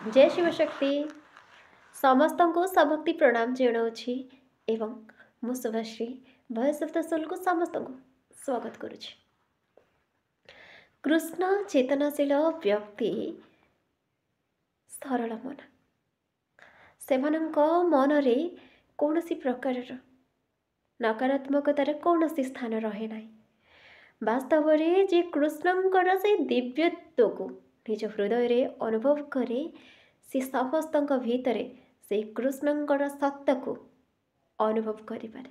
जय शिवशक्ति समस्त को सभक्ति प्रणाम जनाऊँगी एवं मु शुभश्री भयस ऑफ द सोल को समस्त को स्वागत करुछि। कृष्ण चेतनाशील व्यक्ति सरल मन सेमानंक मनरे कौनसी प्रकार नकारात्मकतार कौनसी स्थान रहे ना। वास्तव में जे कृष्णंकर से दिव्यत्व को निज हृदय रे अनुभव करे से समस्त भीतर से कृष्णंकर सत्ता को अनुभव करिपारे।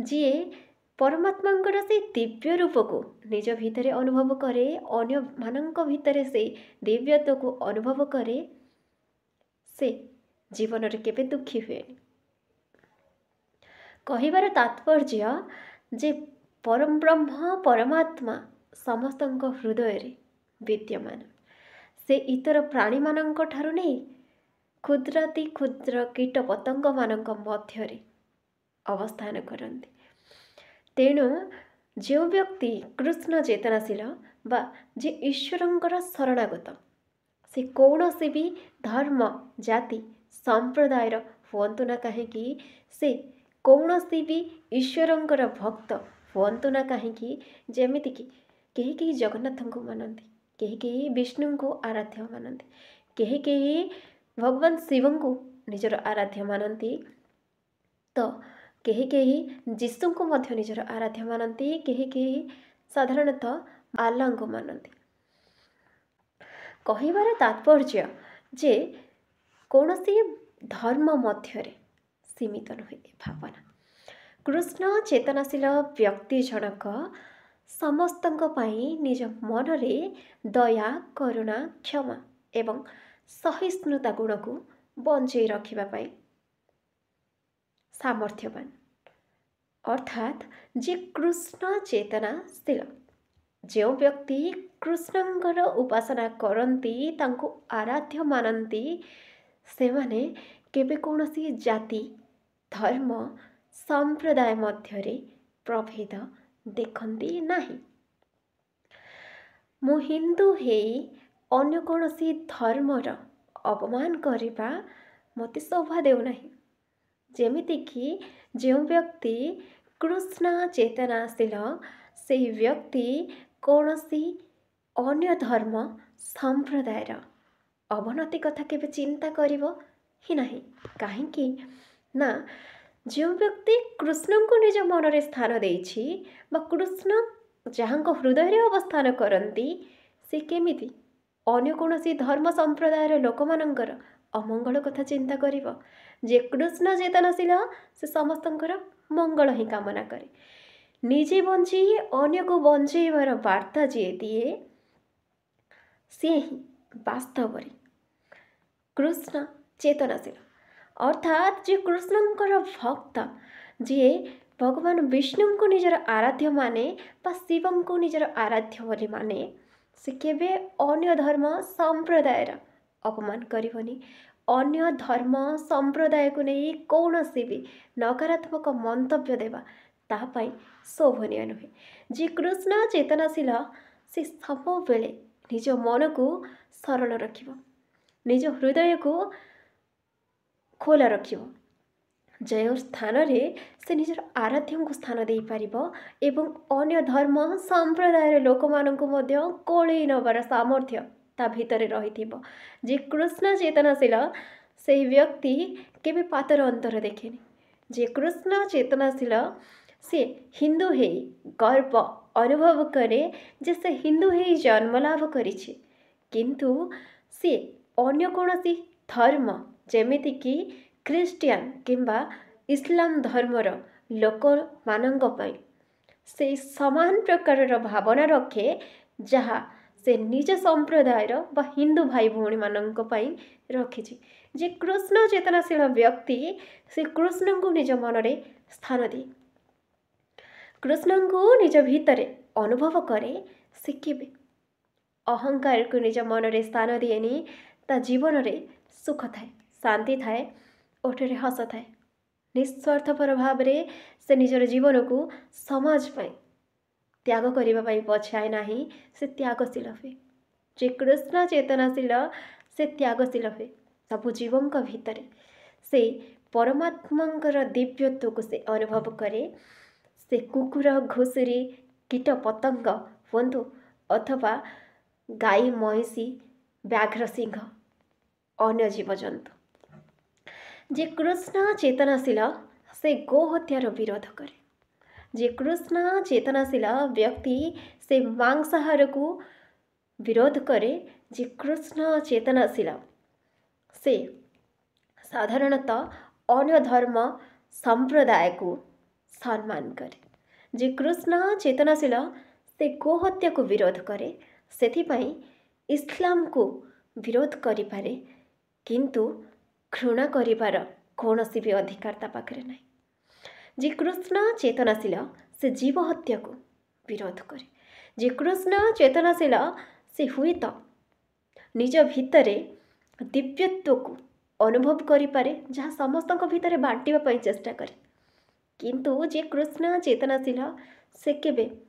जी परमात्मांकर से दिव्य रूप को निज भीतर अनुभव करे अन्य मानंक भीतर से दिव्यत्व को अनुभव करे से जीवन रे केबे दुखी हुए। कहिबार तात्पर्य जे परम ब्रह्म परमात्मा समस्त हृदय रे विद्यमान से इतर प्राणी मानंक ठारू नहीं क्षुद्राति क्षुद्र कीट पतंग मानंक मध्यरे अवस्थान करते। तेणु जो व्यक्ति कृष्ण चेतनाशील बा जे ईश्वरंकर शरणागत से कौनसी भी धर्म जाति संप्रदायर हुअंतु ना कहीं से कौनसी भी ईश्वरंकर भक्त हुअंतु ना कहीं जेमिति कि कहीं जगन्नाथ को मानती कहीं विष्णु को आराध्य मानती कहीं भगवान शिव को निजर आराध्य मानती तो कहीं जीशु को मध्य निजर आराध्य मानती कहीं साधारणतः आल्ला को मानती। कहिबार तात्पर्य जे कौनसी धर्म मध्य सीमित नुहे भावना। कृष्ण चेतनाशील व्यक्ति जनक समस्त निज मनरे दया करुणा क्षमा एवं सहिष्णुता गुण को बंचई रखिबा सामर्थ्यवान अर्थात जे कृष्ण चेतनाशील जो व्यक्ति कृष्णंकर उपासना करती तांको आराध्य मानती से माने केबे कौनसी जाति धर्म संप्रदाय मध्यरे प्रभेद देखती नहीं। मु हिंदू हे अन्य कौनसी धर्मर अपमान करने मते शोभा देउना। जेमिति कि जो व्यक्ति कृष्ण चेतनाशील से व्यक्ति कौनसी अन्य धर्म संप्रदायर अवनति कथा केबे चिंता करिवो ही नहीं। कहीं ना जो व्यक्ति कृष्ण को निज मनरे स्थान देछि बा कृष्ण जहाँ हृदय रे अवस्थान करती से केमिति अन्य कौनसी धर्म संप्रदायर लोक मानकर अमंगल कथा चिंता करिवो। जे कृष्ण चेतनाशील से समस्तंकर मंगल ही कामना करे निजे बंची अन्य को बंचेबार वार्ता जे दिए से ही वास्तव में कृष्ण चेतनाशील अर्थात जे कृष्णंकर भक्त जे भगवान विष्णु को निजर आराध्य माने बा शिव को निजर आराध्य बोली माने से केबे अन्य धर्म संप्रदायर अपमान करिवनी। अन्य धर्म संप्रदाय को नहीं कौनसी भी नकारात्मक मंतव्य देवा तापाई शोभनीय नुहे। जे कृष्ण चेतनाशील से सब बेले निज मन को सरल रखिबो निज हृदय को खोला रखिबो जो स्थान रे से निजर आराध्य को स्थान दे पारिबो एवं अन्य धर्म संप्रदायर लोक माननकु मध्य कोळेई नबार सामर्थ्य ता भीतर रहिथिबो। जे कृष्ण चेतनाशील से व्यक्ति केबे पातर अंतर देखेनि। जे कृष्ण चेतनाशील से हिंदू हे गर्व अनुभव करे जे से हिंदू हे जन्म लाभ करिछि किंतु से अन्य कौनसी धर्म जेमिति कि ख्रीस्टियान किंबा इस्लाम धर्मर लोक मानंक पई से समान प्रकार भावना रखे जहाँ से निज संप्रदायर बा हिंदू भाई भौणी मानंक पई रखिछि। जे कृष्ण चेतनाशील व्यक्ति से कृष्ण को निज मनरे स्थान दे कृष्ण को निज भीतर अनुभव करे से केबे अहंकार को निज मनरे स्थान दिएनी ता जीवन रे सुख थाए शांति थाए ओठरे हस थाए निस्वार्थपर भाव रे से निजर जीवन को समाज पाई त्याग करने पछाए ना से त्यागशील हुए। जे कृष्ण चेतनाशील से त्यागशील हुए सबु जीवों भितर से परमात्मा दिव्यत्व को से अनुभव करे। से कुकुर घुषुरी कीट पतंग हुंतु अथवा गाई महिषी व्याघ्र सिंह अन्य जीवजंतु जे कृष्ण चेतनाशील से गो हत्यार विरोध करे। जे कृष्ण चेतनाशील व्यक्ति से मांसाहार को विरोध करे। जे कृष्ण चेतनाशील से साधारणतः अन्य धर्म संप्रदाय को सम्मान करे। जे कृष्ण चेतनाशील से गोहत्या को विरोध करे सेथिपाई इस्लाम को विरोध करि पारे किंतु घृणा करिवार कौनसी भी अधिकार ता पाखरे नहीं। जे कृष्ण चेतनाशील से जीव हत्या को विरोध करे। जे कृष्ण चेतनाशील से हुए तो निज भितरे दिव्यत्व को अनुभव करि पारे जहाँ समस्त भितर बांटिबा पई चेष्टा करे। किंतु जे कृष्ण चेतनाशील से केबे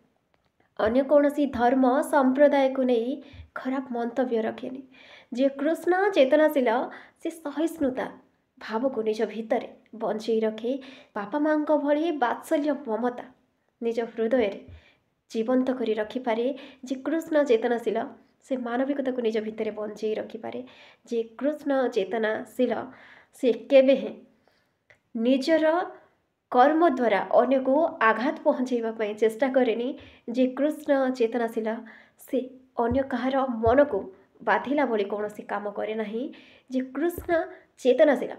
अन्य कौनसी धर्म संप्रदाय को नहीं खराब मंतव्य रखेनि। जे कृष्ण चेतनाशील से सहिष्णुता भाव को निज भितर बंचई रखे। बापा माँ भली बात्सल्य ममता निज हृदय जीवंत करी रखिपारे। जे कृष्ण चेतनाशील से मानविकता को निज भितर बंचई रखिपारे। जे कृष्ण चेतनाशील से केबे हैं निजर कर्म द्वारा अन्य को आघात पहुँचाइबा चेष्टा करेनि। जे कृष्ण चेतनाशील से अन्य कहार मन को बाधिला भली कौन काम करे नहीं। जे कृष्ण चेतनाशील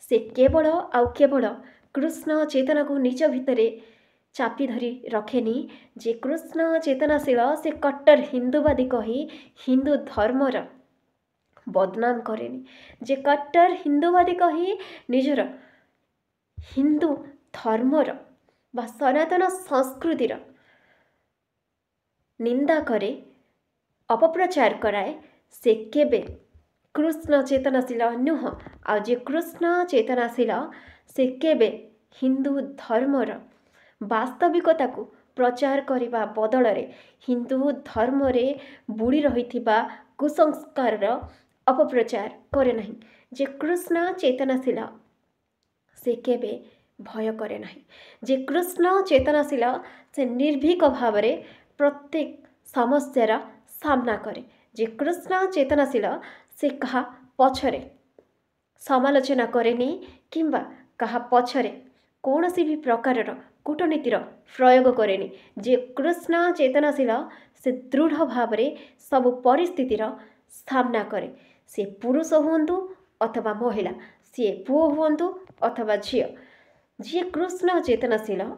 से केवल आउ केवल कृष्ण चेतना को निज भितरे चापी धरी रखेनि। जे कृष्ण चेतनाशील से कट्टर हिंदूवादी कही हिंदू धर्मर बदनाम करेनि। जे कट्टर हिंदूवादी कही निजर हिंदू धर्मर बा सनातन संस्कृतिर निंदा करे अपप्रचार कराए से केबे कृष्ण चेतनाशील नुह। आ जे कृष्ण चेतनाशील से केबे हिंदू धर्मर वास्तविकता को प्रचार करने बदल रे हिंदू धर्म रे बुड़ी रहिथिबा कुसंस्कार अपप्रचार करे नहीं। जे कृष्ण चेतनाशील से केबे भय करे नहीं। जे कृष्ण चेतनाशील से निर्भीक भाव रे प्रत्येक समस्यार सामना करे। जे कृष्ण चेतनाशील से कहा पछरे समालोचना करेनि किंबा कहा पछरे कौनसी भी प्रकार कूटनीतिर प्रयोग करेनि। जे कृष्ण चेतनाशील से दृढ़ भाव रे सब परिस्थितिर सामना करे। से पुरुष हुंतु अथवा महिला सी पुओ हुंतु अथवा झील। जी कृष्ण चेतनाशील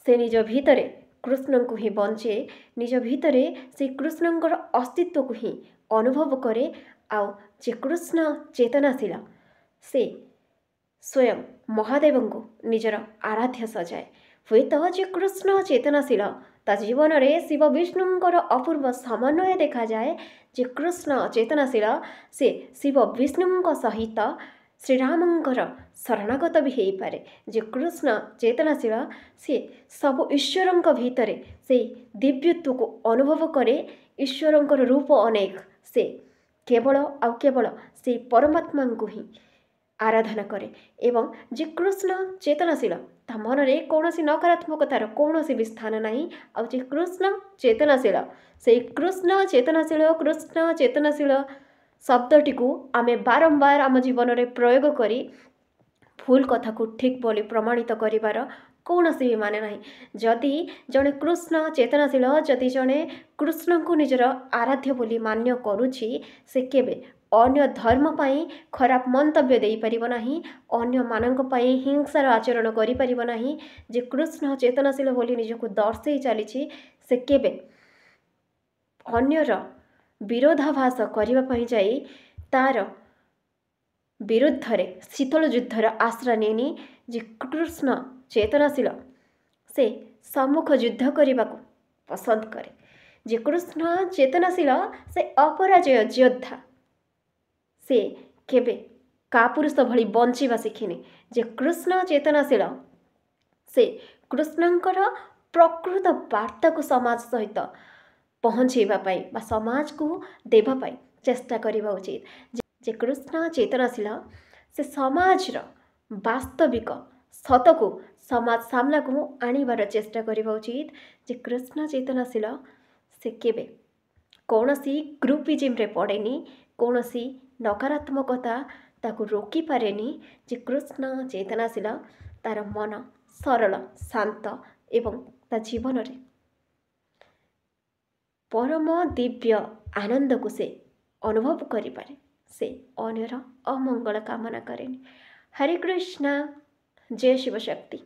से निज भितरे कृष्ण को ही बंचे निज भितरे से कृष्णंकर अस्तित्व को ही अनुभव करे। आउ जे कृष्ण चेतनाशील से स्वयं महादेव को निजर आराध्य सजाए। हुए तो जे कृष्ण चेतनाशील ता जीवन रे शिव विष्णुंकर अपूर्व समन्वय देखा जाए। जे कृष्ण चेतनाशील से शिव विष्णुंक सहित श्रीरामंकर शरणागत भी हो पारे। जे कृष्ण चेतनाशील से सब ईश्वरंक भितरे से दिव्यत्व को अनुभव करे। ईश्वरंकर रूप अनेक से केवल आउ केवल से परमात्मा को ही आराधना करे। एवं जे कृष्ण चेतनाशील ता मन रे कौनसी नकारात्मकतार कौनसी भी स्थान नहीं। आउ जे कृष्ण चेतनाशील से कृष्ण चेतनाशील शब्दटी को आमे बारंबार आम जीवन में प्रयोग करी भूल कथा को ठीक बोली प्रमाणित करिवार कौनसी भी माने नहीं। जदि जड़े कृष्ण चेतनाशील जदि जड़े कृष्ण को निजर आराध्य बोली मान्य करुछि से केबे अन्य धर्म पाई खराब मंतव्य दे परिबो नाही। अन्य मानक पाई हिंसार आचरण करि परिबो नाही। जे कृष्ण चेतनाशील बोली निजको दर्शई चली से केबे अन्यर विरोधाभास करने पाई जाई तार विरुद्ध रे शीतल युद्धर आश्रय नेनी। जे कृष्ण चेतनाशील से सम्मुख युद्ध करने को पसंद करे। जे कृष्ण चेतनाशील से अपराजय योद्धा से केबे कापुरुष भली बंचिबा शिखिने। जे कृष्ण चेतनाशील से कृष्णंकर प्रकृत वार्ता को समाज सहित पहुँचेबा पाई बा समाज को देबा पाई चेष्टा करबा उचित जे कृष्ण चेतनाशील से समाजर वास्तविक सतको समाज सामना को आनिबार चेष्टा करबा उचित जे कृष्ण चेतनाशील से केबे कौनसी ग्रुपिजिम रे पड़ेनी कौनसी नकारात्मकता ताको रोकी पारेनी जे कृष्ण चेतनाशील तार मन सरल शांत एवं ता जीवन रे परम दिव्य आनंद को से अनुभव करिपारे से अन्यर अमंगल कामना करेनी। हरे कृष्णा, जय शिव शक्ति।